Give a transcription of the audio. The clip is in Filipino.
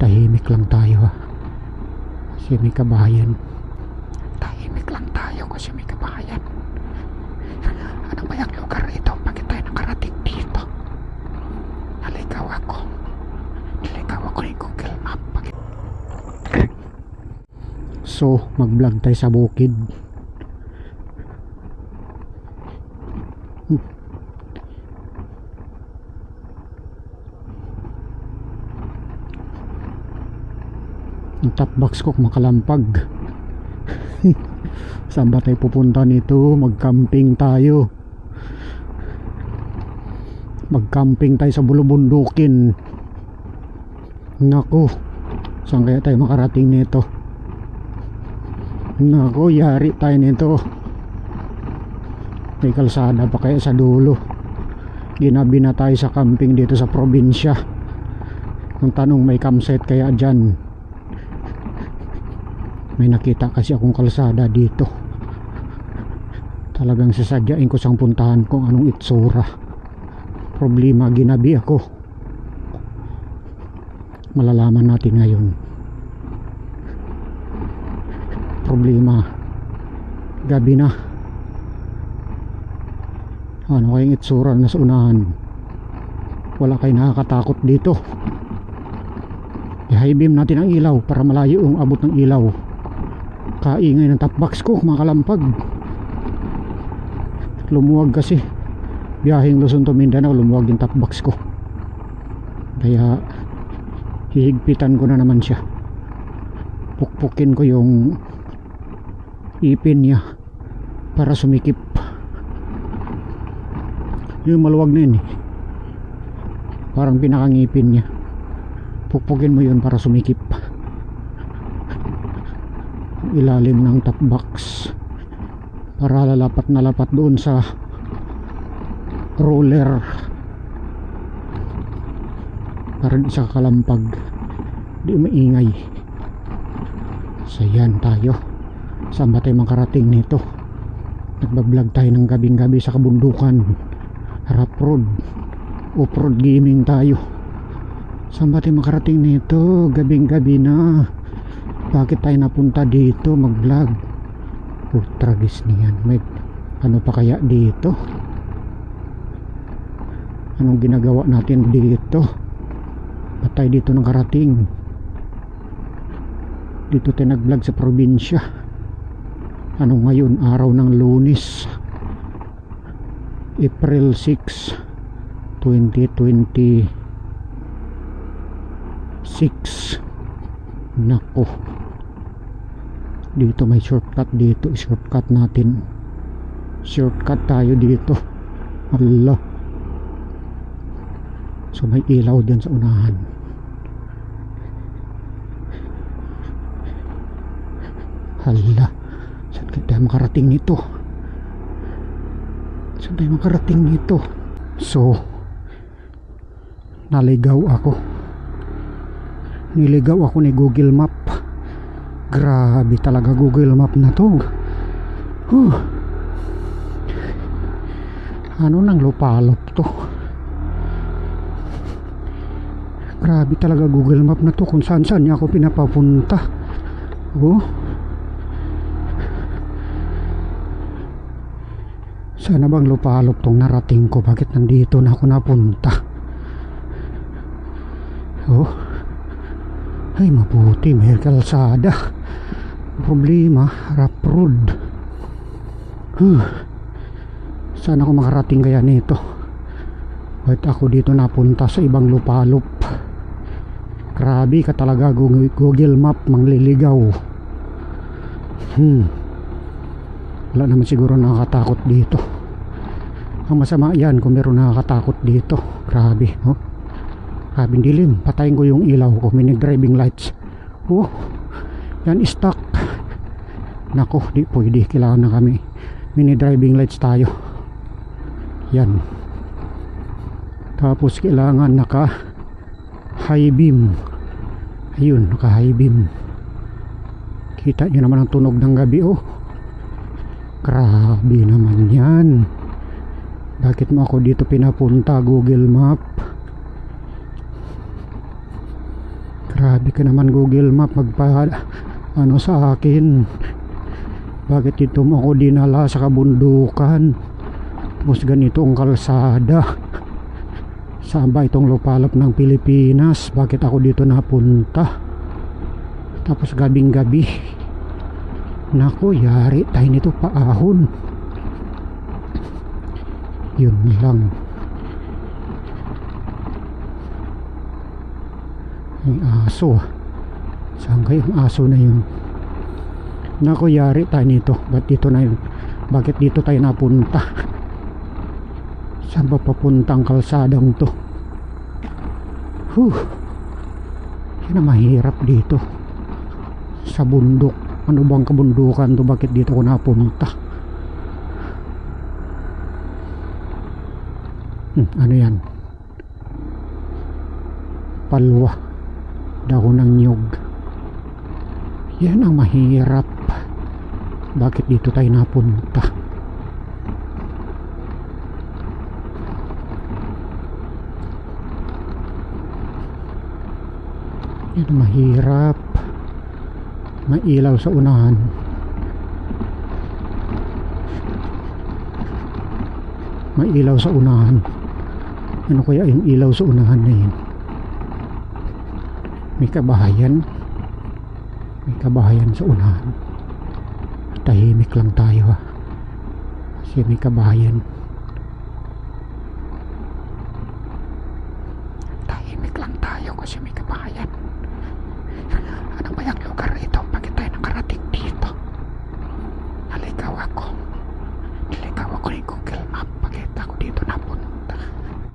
Tahimik lang tayo ha. Kasi may kabahayan. Tahimik lang tayo kasi may kabahayan. Ano ba yung lugar ito? Bakit tayo nakarating dito? Naligaw ako ni Google Map. So mag-vlog tayo sa bukid. Ang top box ko makalampag. Saan ba tayo pupunta nito? Mag-camping tayo. Mag-camping tayo sa bulubundukin. Naku, saan kaya tayo makarating nito? Naku, yari tayo nito. May kalsada pa kaya sa dulo? Ginabi na tayo sa camping dito sa probinsya. Ang tanong, may campsite kaya dyan? May nakita kasi akong kalsada dito. Talagang sasadyain ko sang puntahan kung anong itsura. Problema, ginabi ako. Malalaman natin ngayon. Problema, gabi na. Ano kayong itsura na sa unahan? Wala kayong nakakatakot dito. I-high beam natin ang ilaw para malayo ang abot ng ilaw. Kaingay ng top box ko, makalampag. Lumuwag kasi. Biyaheng Luzon to Mindanao, lumuwag yung top box ko. Kaya hihigpitan ko na naman siya. Pukpukin ko yung ipin niya para sumikip. Yung maluwag na yun eh. Parang pinakangipin niya. Pukpukin mo yun para sumikip. Ilalim ng top box para lalapat na lapat doon sa roller para di sa kalampag, di maingay. So yan tayo. Saan ba tayo makarating nito? Nagbablog tayo ng gabing gabi sa kabundukan, rough road, off-road gaming tayo. Saan ba tayo makarating nito? Gabing gabi na. Bakit tayo napunta dito mag-vlog? Tragis niyan. May ano pa kaya dito? Anong ginagawa natin dito? Ba't tayo dito nakarating? Dito tayo nag-vlog sa probinsya. Ano ngayon? Araw ng Lunes, April 6, 2026. Nako, dito may shortcut. Dito shortcut natin. Shortcut tayo dito. Allah. So may ilaw dyan sa unahan. Hala, saan tayo makarating nito? Saan tayo makarating nito? So naligaw ako ni Google Map. Grabe talaga Google Map na to. Ano nang lupalop to? Grabe talaga Google Map na to, kung saan niya ako pinapapunta. Sana bang lupalop tong narating ko? Bakit nandito na ako napunta? Ay mabuti, may kalsada. Problema, rough road. Saan ako makarating kaya nito? Bakit ako dito napunta sa ibang lupalop? Grabe ka talaga Google Map, mangliligaw. Wala naman siguro nakakatakot dito. Ang masama yan kung meron nakakatakot dito. Grabe, grabing dilim. Patayin ko yung ilaw ko, mini driving lights. Yan stuck. Nako, di pwede. Kailangan na kami mini driving lights tayo. Yan. Tapos kailangan naka high beam. Ayun, naka high beam. Kita nyo naman ang tunog ng gabi. Grabe naman yan. Bakit mo ako dito pinapunta Google Map? Grabe ka naman Google Map magpa ano sa akin. Bakit dito mo ako dinala sa kabundukan? Tapos ganito ang kalsada. Saan ba itong lupalop ng Pilipinas? Bakit ako dito napunta? Tapos gabing gabi. Naku, yari tayo nito paahon. Yun lang. Yung aso. Saan kayong aso na yun? Naku, yari tayo nito. Bakit dito tayo napunta? Saan ba papunta ang kalsadang to? Yan ang mahirap dito sa bundok. Ano bang kabundukan to? Bakit dito ko napunta? Ano yan? Palwa, dahon ng nyug. Yan ang mahirap. Bakit dito tayo napunta? Yan ang mahirap. May ilaw sa unahan. May ilaw sa unahan. Ano kaya yung ilaw sa unahan na yun? May kabahayan. May kabahayan sa unahan. Tahimik lang tayo kasi may kabahayan. Tahimik lang tayo kasi may kabahayan. Ano ba yung lugar ito?